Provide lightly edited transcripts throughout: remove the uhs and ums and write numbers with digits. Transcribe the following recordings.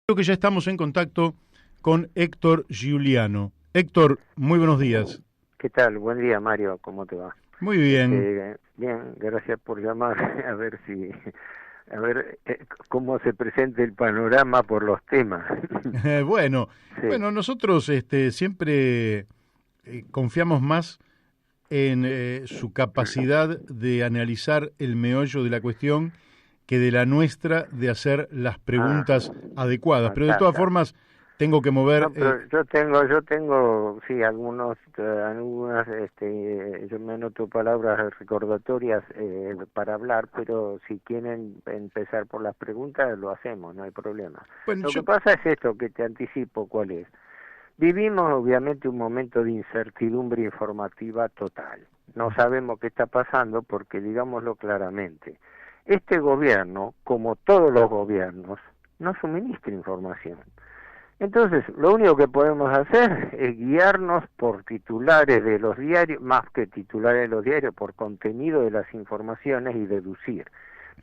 Creo que ya estamos en contacto con Héctor Giuliano. Héctor, muy buenos días. ¿Qué tal? Buen día, Mario. ¿Cómo te va? Muy bien. Bien, gracias por llamar. A ver cómo se presenta el panorama por los temas. Bueno, Sí. bueno, nosotros siempre confiamos más en su capacidad de analizar el meollo de la cuestión que de la nuestra de hacer las Ah, preguntas adecuadas. Pero de todas está. formas, tengo que mover... No, pero sí, algunas, yo me anoto palabras recordatorias para hablar, pero si quieren empezar por las preguntas, lo hacemos, no hay problema. bueno, Lo yo... que pasa es esto, que te anticipo cuál es. Vivimos obviamente un momento de incertidumbre informativa total. No sabemos qué está pasando porque, digámoslo claramente, este gobierno, como todos los gobiernos, no suministra información. Entonces, lo único que podemos hacer es guiarnos por titulares de los diarios, más que titulares de los diarios, por contenido de las informaciones y deducir.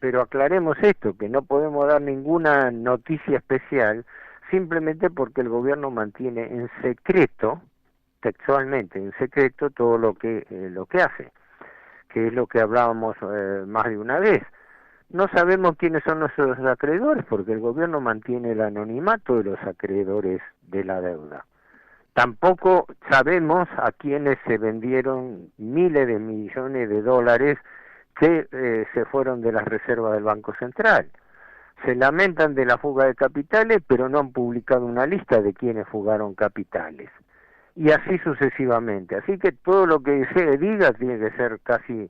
Pero aclaremos esto, que no podemos dar ninguna noticia especial simplemente porque el gobierno mantiene en secreto, textualmente en secreto, todo lo que hace, que es lo que hablábamos más de una vez. No sabemos quiénes son nuestros acreedores porque el gobierno mantiene el anonimato de los acreedores de la deuda. Tampoco sabemos a quiénes se vendieron miles de millones de dólares que se fueron de las reservas del Banco Central. Se lamentan de la fuga de capitales, pero no han publicado una lista de quienes fugaron capitales. Y así sucesivamente. Así que todo lo que se diga tiene que ser casi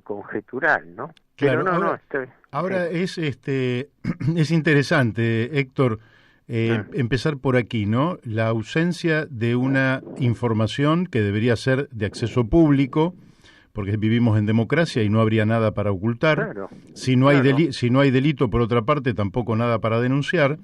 conjetural, ¿no? Pero Claro, no, sí. ahora es interesante, Héctor, Ah, empezar por aquí, ¿no? La ausencia de una información que debería ser de acceso público, porque vivimos en democracia y no habría nada para ocultar. claro, Si no hay claro. si no hay delito, por otra parte, tampoco nada para denunciar.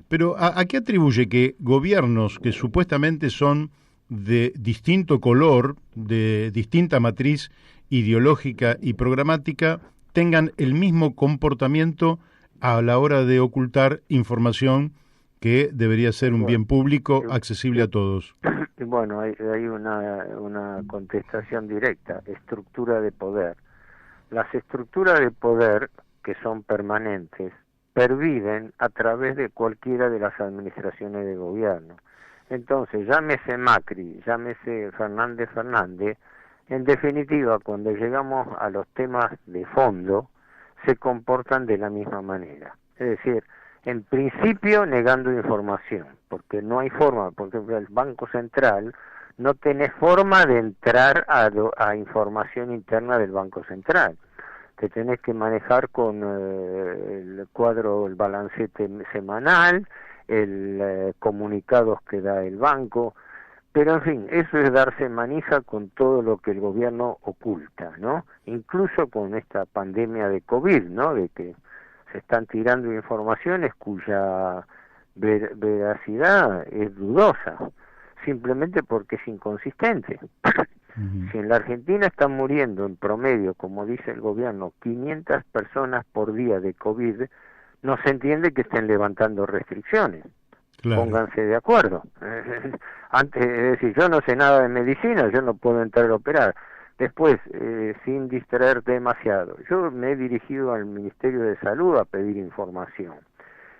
Pero ¿a qué atribuye que gobiernos que supuestamente son de distinto color, de distinta matriz ideológica y programática, tengan el mismo comportamiento a la hora de ocultar información que debería ser un Bueno, bien público y, accesible a y- todos? y bueno, hay una contestación directa, estructura de poder. Las estructuras de poder, que son permanentes, perviven a través de cualquiera de las administraciones de gobierno. Entonces, llámese Macri, llámese Fernández, en definitiva, cuando llegamos a los temas de fondo, se comportan de la misma manera. Es decir, en principio negando información, porque no hay forma, por ejemplo, el Banco Central no tiene forma de entrar a información interna del Banco Central. Te tenés que manejar con el cuadro, el balancete semanal, el comunicados que da el banco, pero en fin, eso es darse manija con todo lo que el gobierno oculta, ¿no? Incluso con esta pandemia de COVID, ¿no? De que se están tirando informaciones cuya veracidad es dudosa, simplemente porque es inconsistente. Ujú. Si en la Argentina están muriendo en promedio, como dice el gobierno, 500 personas por día de COVID, no se entiende que estén levantando restricciones. Claro. Pónganse de acuerdo. Antes, es decir, yo no sé nada de medicina, yo no puedo entrar a operar. Después, sin distraer demasiado, yo me he dirigido al Ministerio de Salud a pedir información.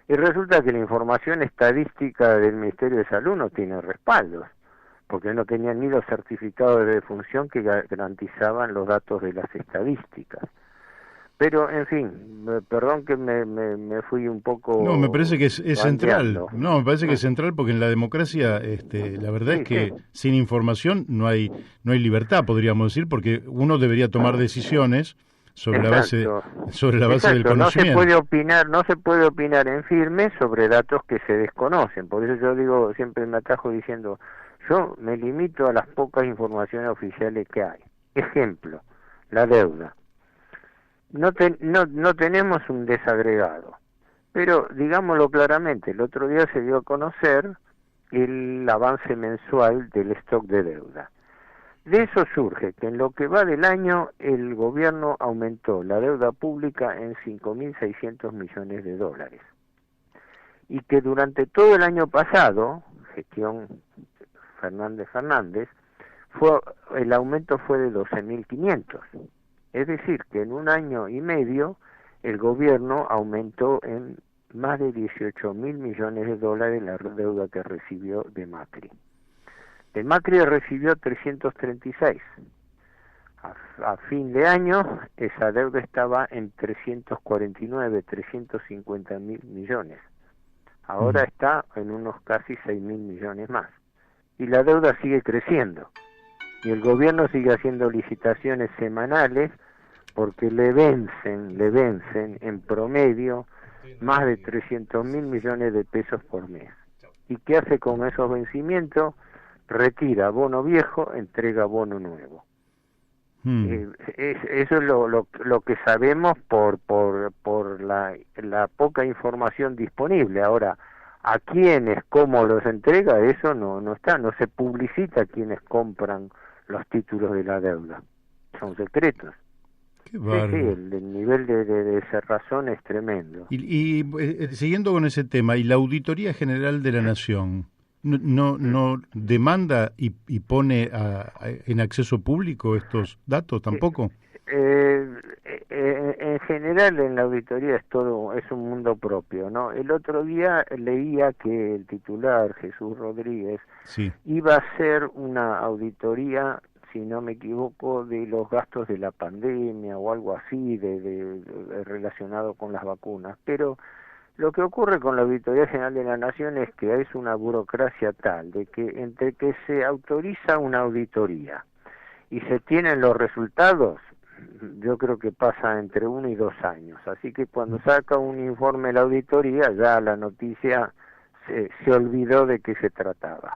Y resulta que la información estadística del Ministerio de Salud no tiene respaldos, porque no tenían ni los certificados de defunción que garantizaban los datos de las estadísticas. Pero, en fin, perdón que me fui un No, me parece poco que es central. bandeando. No, me parece que es central porque en la democracia, la verdad es Sí, sí, que sin información no hay libertad, podríamos decir, porque uno debería tomar decisiones exacto, sobre la base del exacto. conocimiento. No se puede opinar en firme sobre datos que se desconocen. Por eso yo digo, siempre me atajo diciendo, yo me limito a las pocas informaciones oficiales que hay. Ejemplo, la deuda. No tenemos un desagregado, pero digámoslo claramente, el otro día se dio a conocer el avance mensual del stock de deuda. De eso surge que en lo que va del año el gobierno aumentó la deuda pública en 5.600 millones de dólares. y que durante todo el año pasado, gestión Fernández, el aumento fue de 12.500. Es decir, que en un año y medio el gobierno aumentó en más de 18.000 millones de dólares la deuda que recibió de Macri. De Macri recibió 336. A fin de año esa deuda estaba en 349, 350.000 millones. Ahora está en unos casi 6.000 millones más. Y la deuda sigue creciendo. Y el gobierno sigue haciendo licitaciones semanales porque le vencen en promedio más de 300.000 millones de pesos por mes. ¿Y qué hace con esos vencimientos? Retira bono viejo, entrega bono nuevo. Eso es lo que sabemos por la poca información disponible. Ahora, a quiénes, cómo los entrega, eso no está, no se publicita quiénes compran los títulos de la deuda. Son secretos. Qué bárbaro. Sí, el nivel de cerrazón es tremendo. Y siguiendo con ese tema, ¿y la Auditoría General de la Nación no demanda y pone en acceso público estos datos tampoco? En general en la auditoría es un mundo propio, ¿no? El otro día leía que el titular, Jesús Rodríguez, sí, iba a hacer una auditoría, si no me equivoco, de los gastos de la pandemia o algo así, relacionado con las vacunas, pero lo que ocurre con la Auditoría General de la Nación es que es una burocracia tal de que entre que se autoriza una auditoría y se tienen los resultados, yo creo que pasa entre 1 y 2 años. Así que cuando saca un informe la auditoría, ya la noticia se olvidó de qué se trataba.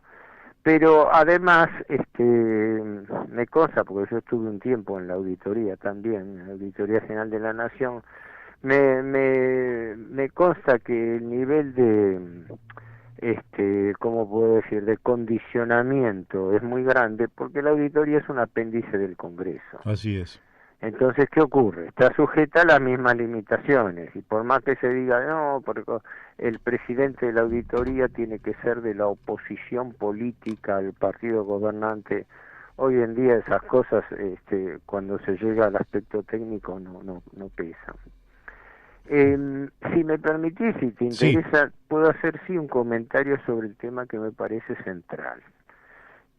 Pero además, me consta, porque yo estuve un tiempo en la auditoría también, en la Auditoría General de la Nación, me consta que el nivel ¿cómo puedo decir?, de condicionamiento es muy grande, porque la auditoría es un apéndice del Congreso. Así es. Entonces, ¿qué ocurre? Está sujeta a las mismas limitaciones, y por más que se diga, no, porque el presidente de la auditoría tiene que ser de la oposición política al partido gobernante, hoy en día esas cosas, cuando se llega al aspecto técnico, no pesan. Si me permitís, si te interesa, puedo hacer un comentario sobre el tema que me parece central.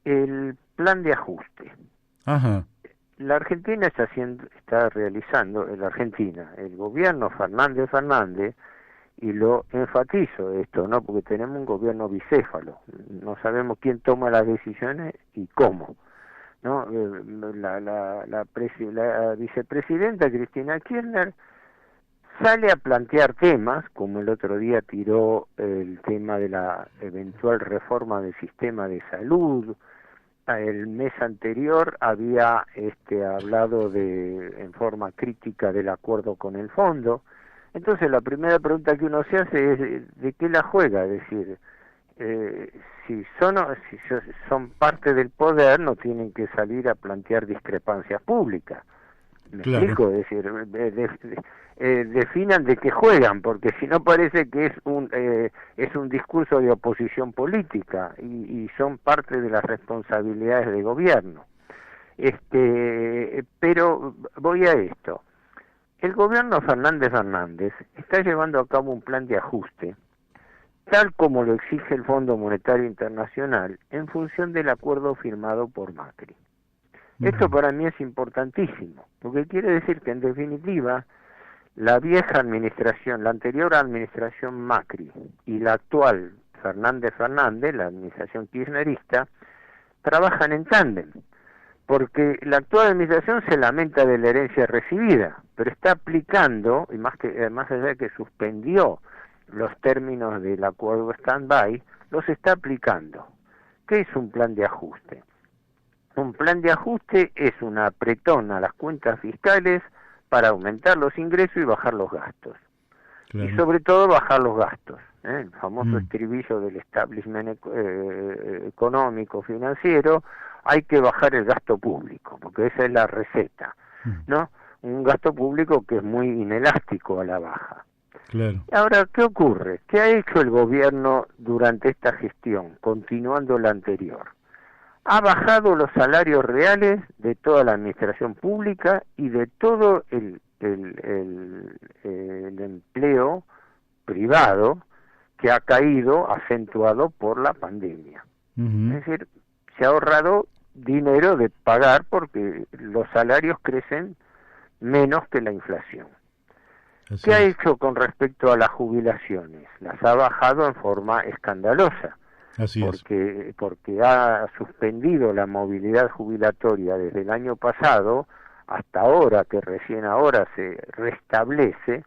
El plan de ajuste. Ajá. La Argentina está realizando, el gobierno Fernández, y lo enfatizo esto, ¿no? Porque tenemos un gobierno bicéfalo, no sabemos quién toma las decisiones y cómo, ¿no? La vicepresidenta Cristina Kirchner sale a plantear temas, como el otro día tiró el tema de la eventual reforma del sistema de salud. El mes anterior había hablado en forma crítica del acuerdo con el fondo. Entonces la primera pregunta que uno se hace es ¿de qué la juega? Es decir, si son parte del poder, no tienen que salir a plantear discrepancias públicas. ¿Me explico? Es decir, definan de qué juegan, porque si no parece que es un discurso de oposición política y son parte de las responsabilidades de gobierno. Pero voy a esto. El gobierno Fernández está llevando a cabo un plan de ajuste, tal como lo exige el Fondo Monetario Internacional, en función del acuerdo firmado por Macri. Esto para mí es importantísimo, porque quiere decir que en definitiva la vieja administración, la anterior administración Macri y la actual Fernández, la administración kirchnerista, trabajan en tándem, porque la actual administración se lamenta de la herencia recibida, pero está aplicando, y más allá de que suspendió los términos del acuerdo stand-by, los está aplicando. ¿Qué es un plan de ajuste? Un plan de ajuste es un apretón a las cuentas fiscales para aumentar los ingresos y bajar los gastos. Claro. Y sobre todo bajar los gastos. El famoso estribillo del establishment económico financiero, hay que bajar el gasto público, porque esa es la receta, ¿no? Un gasto público que es muy inelástico a la baja. Claro. Ahora, ¿qué ocurre? ¿Qué ha hecho el gobierno durante esta gestión, continuando la anterior? Ha bajado los salarios reales de toda la administración pública y de todo el empleo privado que ha caído acentuado por la pandemia. Uh-huh. Es decir, se ha ahorrado dinero de pagar porque los salarios crecen menos que la inflación. Así ¿Qué ha es. hecho con respecto a las jubilaciones? Las ha bajado en forma escandalosa. Así es. Porque ha suspendido la movilidad jubilatoria desde el año pasado hasta ahora, que recién ahora se restablece,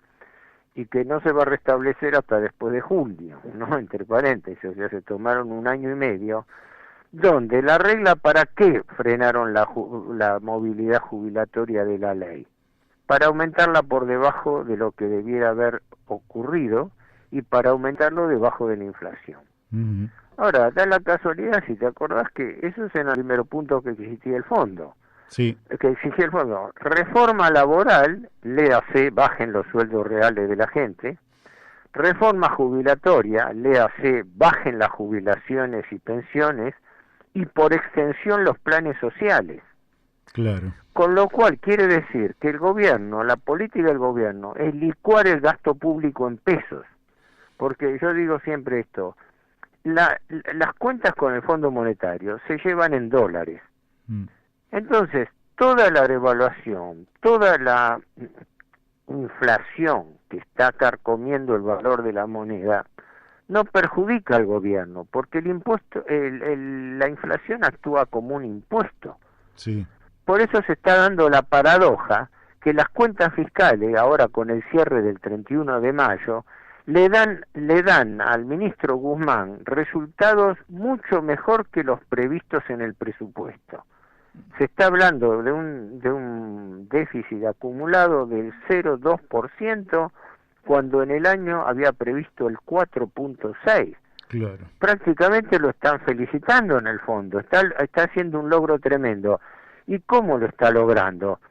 y que no se va a restablecer hasta después de julio, ¿no? Entre paréntesis, o sea, se tomaron 1 año y medio, donde la regla, ¿para qué frenaron la movilidad jubilatoria de la ley? Para aumentarla por debajo de lo que debiera haber ocurrido y para aumentarlo debajo de la inflación. Uh-huh. Ahora, da la casualidad, si te acordás, que eso es en el primer punto que existía el fondo. Sí. Que exigía el fondo. Reforma laboral, léase, bajen los sueldos reales de la gente. Reforma jubilatoria, léase, bajen las jubilaciones y pensiones. Y por extensión los planes sociales. Claro. Con lo cual quiere decir que el gobierno, la política del gobierno, es licuar el gasto público en pesos. Porque yo digo siempre esto, las cuentas con el Fondo Monetario se llevan en dólares. Entonces, toda la devaluación, toda la inflación que está carcomiendo el valor de la moneda, no perjudica al gobierno, porque el impuesto, la inflación actúa como un impuesto. Sí. Por eso se está dando la paradoja que las cuentas fiscales, ahora con el cierre del 31 de mayo, le dan al ministro Guzmán resultados mucho mejor que los previstos en el presupuesto. Se está hablando de un déficit acumulado del 0,2%, cuando en el año había previsto el 4,6%. Claro. Prácticamente lo están felicitando en el fondo, está haciendo un logro tremendo. ¿Y cómo lo está logrando?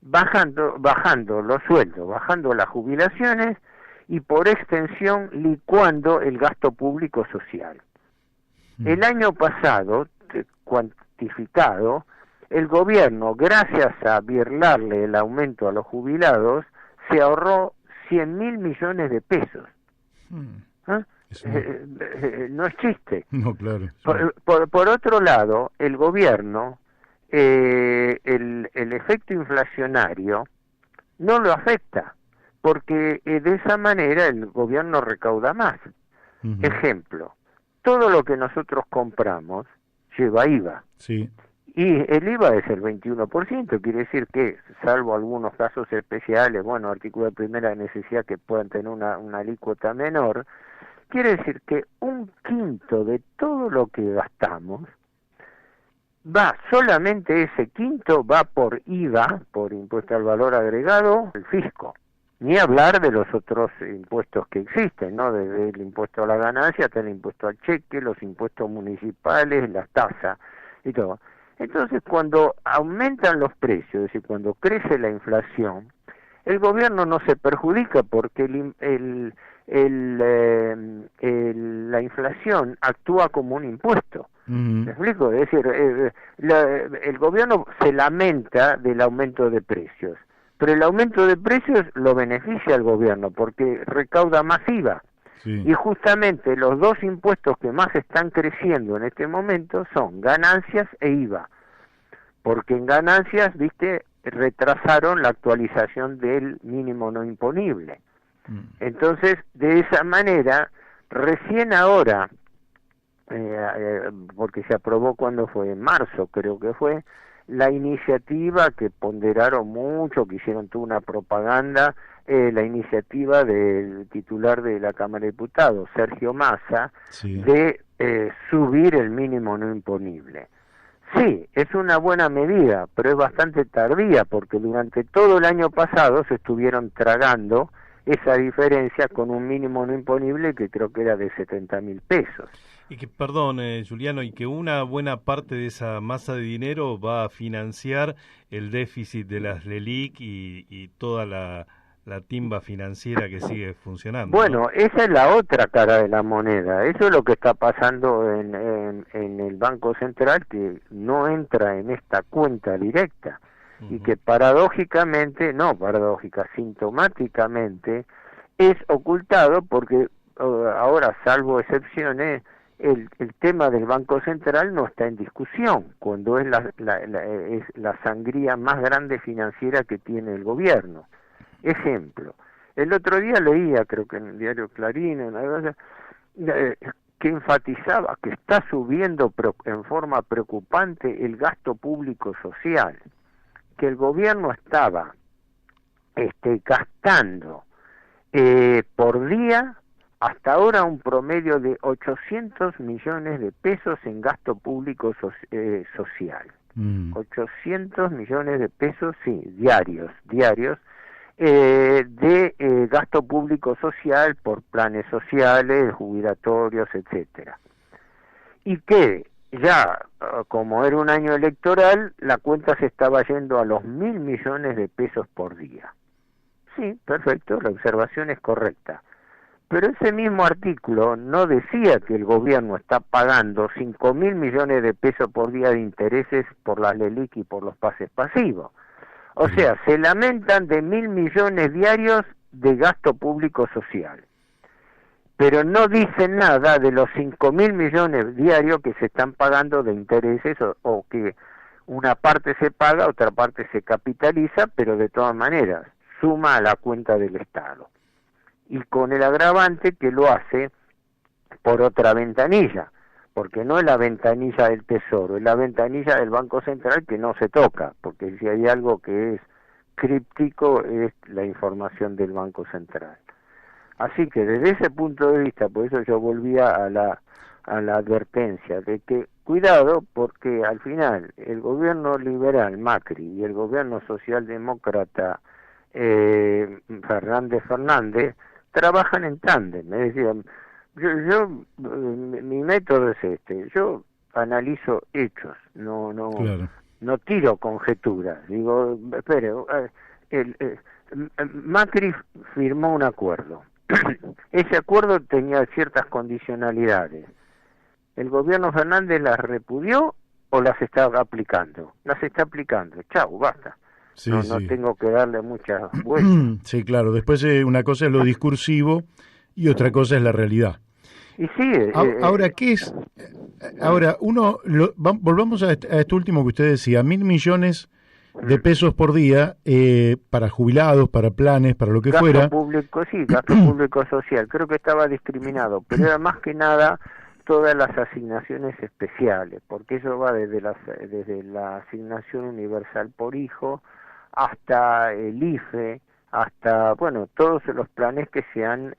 Bajando los sueldos, bajando las jubilaciones y por extensión licuando el gasto público social. El año pasado, cuantificado, el gobierno, gracias a birlarle el aumento a los jubilados, se ahorró 100.000 millones de pesos. ¿Ah? No es chiste. No, claro. Por otro lado, el gobierno, el efecto inflacionario no lo afecta, porque de esa manera el gobierno recauda más. Uh-huh. Ejemplo, todo lo que nosotros compramos lleva IVA. Sí. Y el IVA es el 21%, quiere decir que, salvo algunos casos especiales, bueno, artículos de primera necesidad que puedan tener una alícuota menor, quiere decir que 1/5 de todo lo que gastamos solamente ese quinto va por IVA, por impuesto al valor agregado, el fisco. Ni hablar de los otros impuestos que existen, ¿no? Desde el impuesto a la ganancia hasta el impuesto al cheque, los impuestos municipales, las tasas y todo. Entonces, cuando aumentan los precios, es decir, cuando crece la inflación, el gobierno no se perjudica porque la inflación actúa como un impuesto. ¿Me explico? Es decir, el gobierno se lamenta del aumento de precios, pero el aumento de precios lo beneficia al gobierno porque recauda más IVA. Sí. Y justamente los dos impuestos que más están creciendo en este momento son ganancias e IVA, porque en ganancias, viste, retrasaron la actualización del mínimo no imponible. Entonces, de esa manera, recién ahora, porque se aprobó cuando fue, en marzo creo que fue, la iniciativa que ponderaron mucho, que hicieron toda una propaganda, la iniciativa del titular de la Cámara de Diputados, Sergio Massa, sí, de subir el mínimo no imponible. Sí, es una buena medida, pero es bastante tardía, porque durante todo el año pasado se estuvieron tragando esa diferencia con un mínimo no imponible que creo que era de 70.000 pesos. Y que, perdón, Juliano, y que una buena parte de esa masa de dinero va a financiar el déficit de las LELIQ y toda la timba financiera que sigue funcionando. Bueno, ¿no? esa es la otra cara de la moneda. Eso es lo que está pasando en el Banco Central, que no entra en esta cuenta directa y que paradójicamente, no paradójica, sintomáticamente, es ocultado porque ahora, salvo excepciones, el tema del Banco Central no está en discusión, cuando es es la sangría más grande financiera que tiene el gobierno. Ejemplo, el otro día leía, creo que en el diario Clarín, que enfatizaba que está subiendo en forma preocupante el gasto público social, que el gobierno estaba gastando por día hasta ahora un promedio de 800 millones de pesos en gasto público social. 800 millones de pesos, sí, diarios, de gasto público social por planes sociales, jubilatorios, etcétera. Y que ya, como era un año electoral, la cuenta se estaba yendo a los 1.000 millones de pesos por día. Sí, perfecto, la observación es correcta. Pero ese mismo artículo no decía que el gobierno está pagando 5.000 millones de pesos por día de intereses por las LELIQ y por los pases pasivos. O sea, se lamentan de 1.000 millones diarios de gasto público social. Pero no dicen nada de los 5.000 millones diarios que se están pagando de intereses o que una parte se paga, otra parte se capitaliza, pero de todas maneras suma a la cuenta del Estado. Y con el agravante que lo hace por otra ventanilla, porque no es la ventanilla del Tesoro, es la ventanilla del Banco Central que no se toca, porque si hay algo que es críptico es la información del Banco Central. Así que desde ese punto de vista, por eso yo volvía a la advertencia de que cuidado, porque al final el gobierno liberal Macri y el gobierno socialdemócrata Fernández trabajan en tándem. Es decir, mi método es yo analizo hechos, Claro. no tiro conjeturas. Digo, espere, Macri firmó un acuerdo. Ese acuerdo tenía ciertas condicionalidades. ¿El gobierno Fernández las repudió o las está aplicando? Las está aplicando. Chau, basta. Sí, no sí. tengo que darle muchas vueltas. Sí, claro. Después una cosa es lo discursivo y otra cosa es la realidad. Y sí, Ahora, ¿qué es? Ahora, volvamos a este último que usted decía, 1.000 millones de pesos por día para jubilados, para planes, para lo que gasto fuera. Público, sí, gasto público social. Creo que estaba discriminado, pero era más que nada todas las asignaciones especiales, porque eso va desde la asignación universal por hijo hasta el IFE, hasta, bueno, todos los planes que se han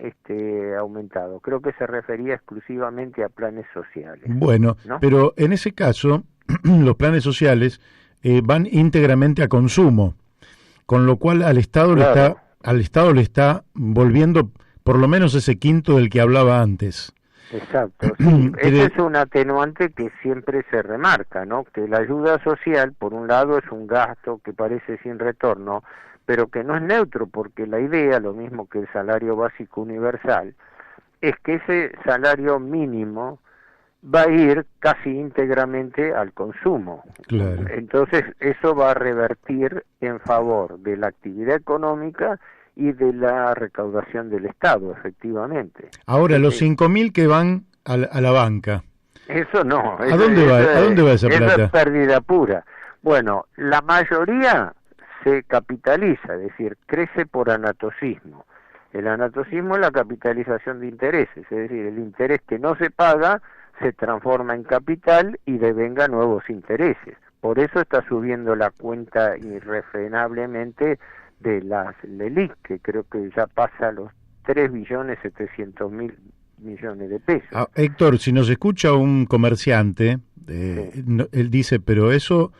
aumentado. Creo que se refería exclusivamente a planes sociales. Bueno, ¿no? pero en ese caso, los planes sociales van íntegramente a consumo, con lo cual al Estado le está volviendo por lo menos ese quinto del que hablaba antes. Exacto, sí. Ese es un atenuante que siempre se remarca, ¿no? Que la ayuda social, por un lado, es un gasto que parece sin retorno, pero que no es neutro, porque la idea, lo mismo que el salario básico universal, es que ese salario mínimo va a ir casi íntegramente al consumo. Claro. Entonces, eso va a revertir en favor de la actividad económica y de la recaudación del Estado, efectivamente. Ahora, los 5.000 que van a la banca. Eso no. ¿A dónde va esa plata? Eso es pérdida pura. Bueno, la mayoría se capitaliza, es decir, crece por anatocismo. El anatocismo es la capitalización de intereses, es decir, el interés que no se paga se transforma en capital y devenga nuevos intereses. Por eso está subiendo la cuenta irrefrenablemente de las LELIQ, que creo que ya pasa los 3.700.000 millones de pesos. Héctor, si nos escucha un comerciante, Sí. él dice, pero eso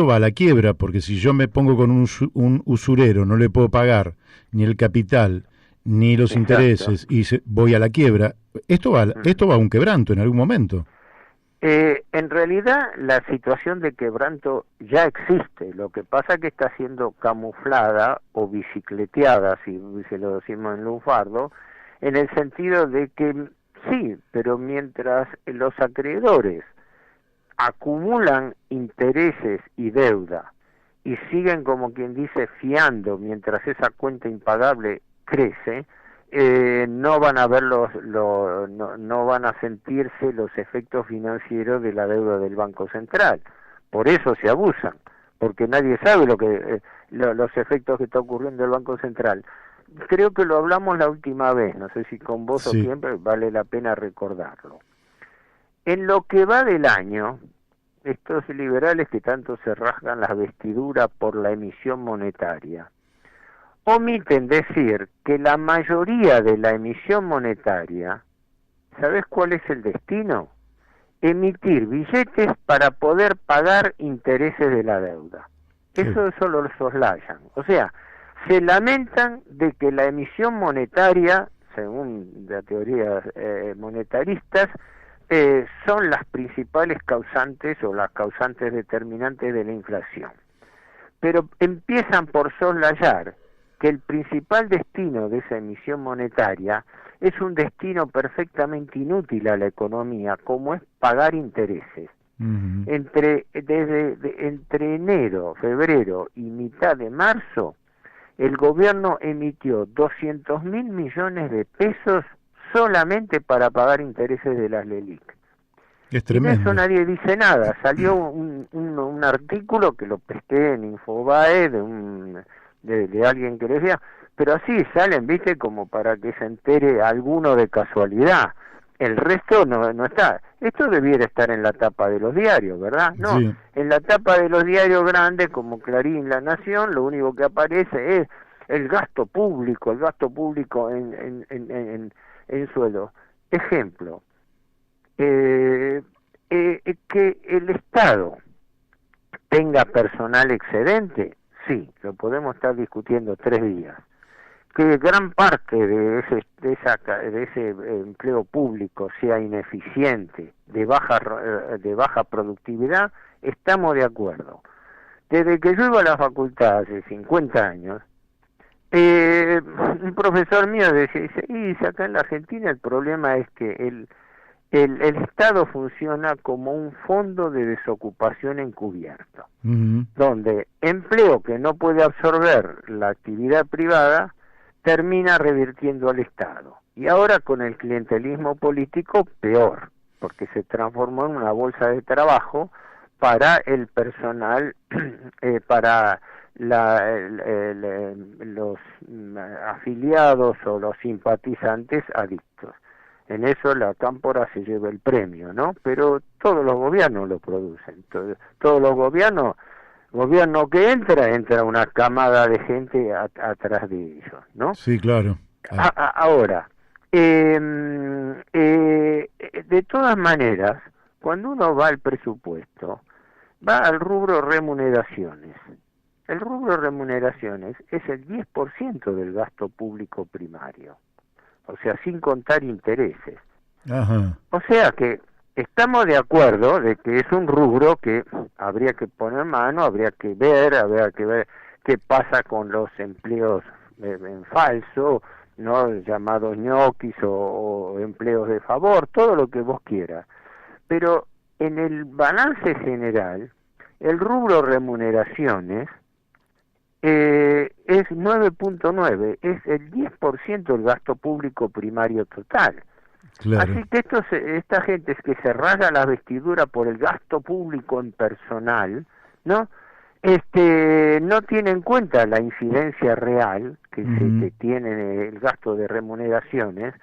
va a la quiebra, porque si yo me pongo con un usurero, no le puedo pagar ni el capital, ni los Exacto. intereses, y voy a la quiebra. Esto va a un quebranto en algún momento. En realidad la situación de quebranto ya existe, lo que pasa es que está siendo camuflada o bicicleteada, si se lo decimos en lunfardo, en el sentido de que sí, pero mientras los acreedores acumulan intereses y deuda y siguen, como quien dice, fiando mientras esa cuenta impagable crece, no van a ver no van a sentirse los efectos financieros de la deuda del Banco Central. Por eso se abusan, porque nadie sabe los efectos que está ocurriendo el Banco Central. Creo que lo hablamos la última vez, no sé si con vos o Sí. siempre, vale la pena recordarlo. En lo que va del año, estos liberales que tanto se rasgan las vestiduras por la emisión monetaria, omiten decir que la mayoría de la emisión monetaria, ¿sabes cuál es el destino? Emitir billetes para poder pagar intereses de la deuda. Sí. Eso solo lo soslayan. O sea, se lamentan de que la emisión monetaria, según la teoría monetaristas, son las principales causantes o las causantes determinantes de la inflación. Pero empiezan por soslayar que el principal destino de esa emisión monetaria es un destino perfectamente inútil a la economía, como es pagar intereses. Ujú. Entre enero, febrero y mitad de marzo, el gobierno emitió 200.000 millones de pesos solamente para pagar intereses de las LELIC. Es Y de eso tremendo. nadie dice nada. Salió un artículo que lo pesqué en Infobae de alguien que le decía, pero así salen, viste, como para que se entere alguno de casualidad. El resto no está. Esto debiera estar en la tapa de los diarios, ¿verdad? No, Sí. en la tapa de los diarios grandes como Clarín, La Nación, lo único que aparece es el gasto público en sueldo. Ejemplo, que el Estado tenga personal excedente, sí, lo podemos estar discutiendo 3 días. Que gran parte de ese empleo público sea ineficiente, de baja productividad, estamos de acuerdo. Desde que yo iba a la facultad hace 50 años, un profesor mío dice, y acá en la Argentina el problema es que el Estado funciona como un fondo de desocupación encubierto, Ujú. donde empleo que no puede absorber la actividad privada termina revirtiendo al Estado. Y ahora con el clientelismo político, peor, porque se transformó en una bolsa de trabajo para el personal, para los afiliados o los simpatizantes adictos. En eso la Cámpora se lleva el premio, ¿no? Pero todos los gobiernos lo producen. Todos los gobierno que entra una camada de gente atrás de ellos, ¿no? Sí, claro. Ahora, de todas maneras, cuando uno va al presupuesto, va al rubro remuneraciones. El rubro remuneraciones es el 10% del gasto público primario, o sea, sin contar intereses. Ajá. O sea que estamos de acuerdo de que es un rubro que habría que poner mano, habría que ver qué pasa con los empleos en falso, no llamados ñoquis o empleos de favor, todo lo que vos quieras. Pero en el balance general, el rubro remuneraciones es 9.9, es el 10% del gasto público primario total. Claro. Así que esta gente es que se rasga la vestidura por el gasto público en personal, ¿no? No tiene en cuenta la incidencia real que tiene el gasto de remuneraciones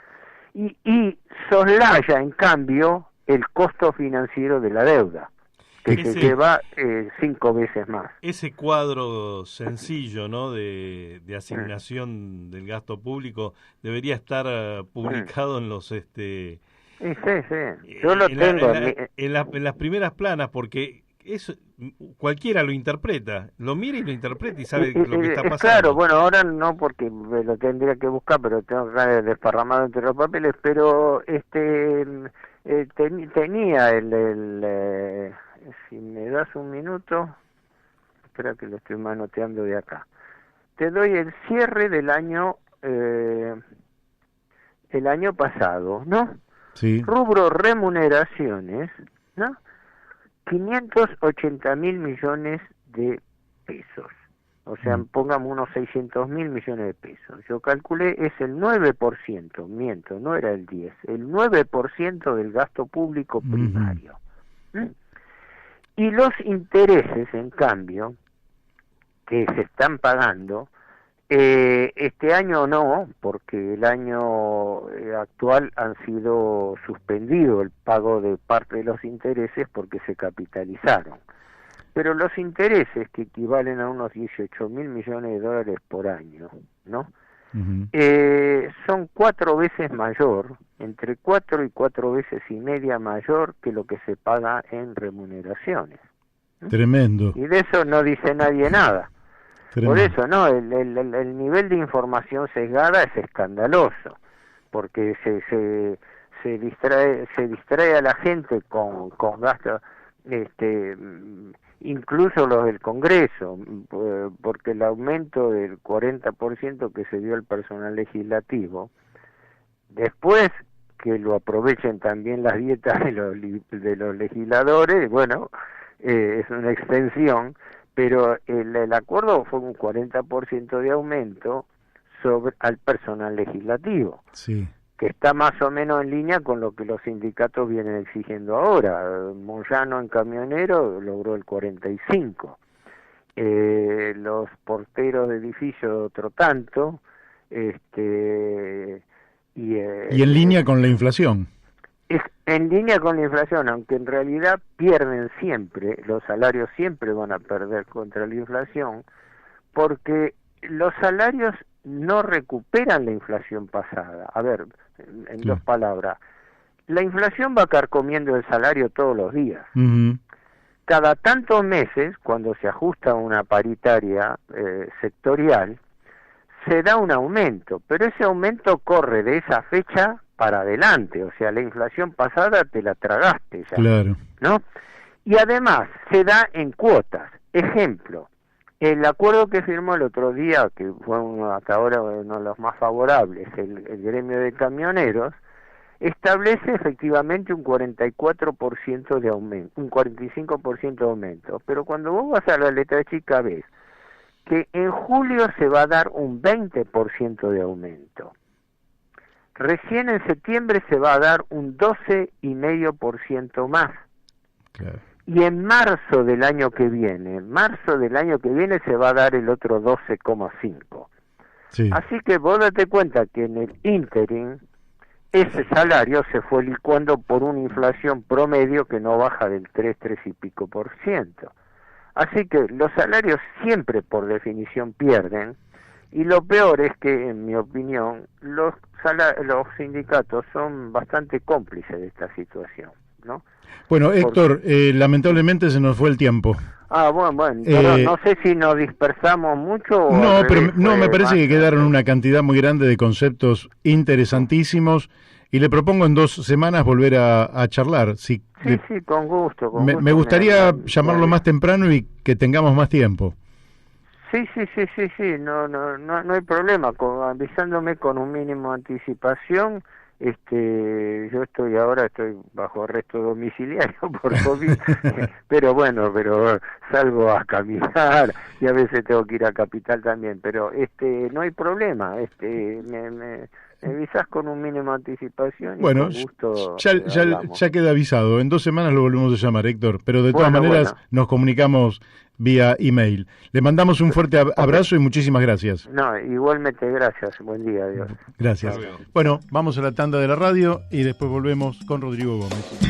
y soslaya en cambio el costo financiero de la deuda, que se lleva 5 veces más. Ese cuadro sencillo, ¿no?, de asignación del gasto público debería estar publicado en los Sí. Yo lo tengo en las primeras planas, porque eso cualquiera lo interpreta, lo mira y lo interpreta y sabe lo que está pasando. Claro, bueno, ahora no porque lo tendría que buscar, pero tengo acá desparramado entre los papeles, pero tenía si me das un minuto, espera que lo estoy manoteando de acá. Te doy el cierre del año, el año pasado, ¿no? Sí. Rubro remuneraciones, ¿no? 580.000 millones de pesos. O sea, pongamos unos 600.000 millones de pesos. Yo calculé, es el 9%, miento, no era el 10%, el 9% del gasto público primario. Y los intereses, en cambio, que se están pagando, este año no, porque el año actual han sido suspendido el pago de parte de los intereses porque se capitalizaron. Pero los intereses, que equivalen a unos 18.000 millones de dólares por año, ¿no? Son 4 veces mayor, entre 4 y 4 veces y media mayor que lo que se paga en remuneraciones. Tremendo. Y de eso no dice nadie nada. Tremendo. Por eso, ¿no? El nivel de información sesgada es escandaloso, porque se distrae a la gente con gastos, incluso los del Congreso, porque el aumento del 40% que se dio al personal legislativo, después que lo aprovechen también las dietas de los legisladores, bueno, es una extensión, pero el acuerdo fue un 40% de aumento al personal legislativo, sí, que está más o menos en línea con lo que los sindicatos vienen exigiendo ahora. Moyano en camionero logró el 45%, los porteros de edificio otro tanto, y en línea con la inflación. Es en línea con la inflación, aunque en realidad pierden siempre, los salarios siempre van a perder contra la inflación, porque los salarios no recuperan la inflación pasada. A ver, en dos palabras, la inflación va carcomiendo el salario todos los días. Cada tantos meses, cuando se ajusta una paritaria sectorial, se da un aumento, pero ese aumento corre de esa fecha para adelante, o sea, la inflación pasada te la tragaste ya, claro, ¿no? Y además se da en cuotas. Ejemplo, el acuerdo que firmó el otro día, que fue hasta ahora uno de los más favorables, el gremio de camioneros, establece efectivamente un 44% de aumento, un 45% de aumento, pero cuando vos vas a la letra chica ves que en julio se va a dar un 20% de aumento. Recién en septiembre se va a dar un 12,5% más. claro. Y en marzo del año que viene se va a dar el otro 12,5%. Sí. Así que vos date cuenta que en el ínterin ese salario se fue licuando por una inflación promedio que no baja del 3 y pico %. Así que los salarios siempre por definición pierden, y lo peor es que, en mi opinión, los sindicatos son bastante cómplices de esta situación, ¿no? Bueno, Héctor, lamentablemente se nos fue el tiempo. Bueno, perdón, no sé si nos dispersamos mucho o No, pero me parece más, que quedaron una cantidad muy grande de conceptos interesantísimos, y le propongo en 2 semanas volver a charlar. Sí, con gusto. Me gustaría llamarlo más temprano y que tengamos más tiempo. Sí, no hay problema, avisándome con un mínimo de anticipación. Yo estoy bajo arresto domiciliario por COVID, pero salgo a caminar y a veces tengo que ir a Capital también, pero no hay problema, me avisás con un mínimo de anticipación y bueno, con gusto ya queda avisado. En 2 semanas lo volvemos a llamar, Héctor, pero de todas maneras nos comunicamos vía email. Le mandamos un fuerte abrazo y muchísimas gracias. No, igualmente, gracias. Buen día, adiós. Gracias. Bueno, vamos a la tanda de la radio y después volvemos con Rodrigo Gómez.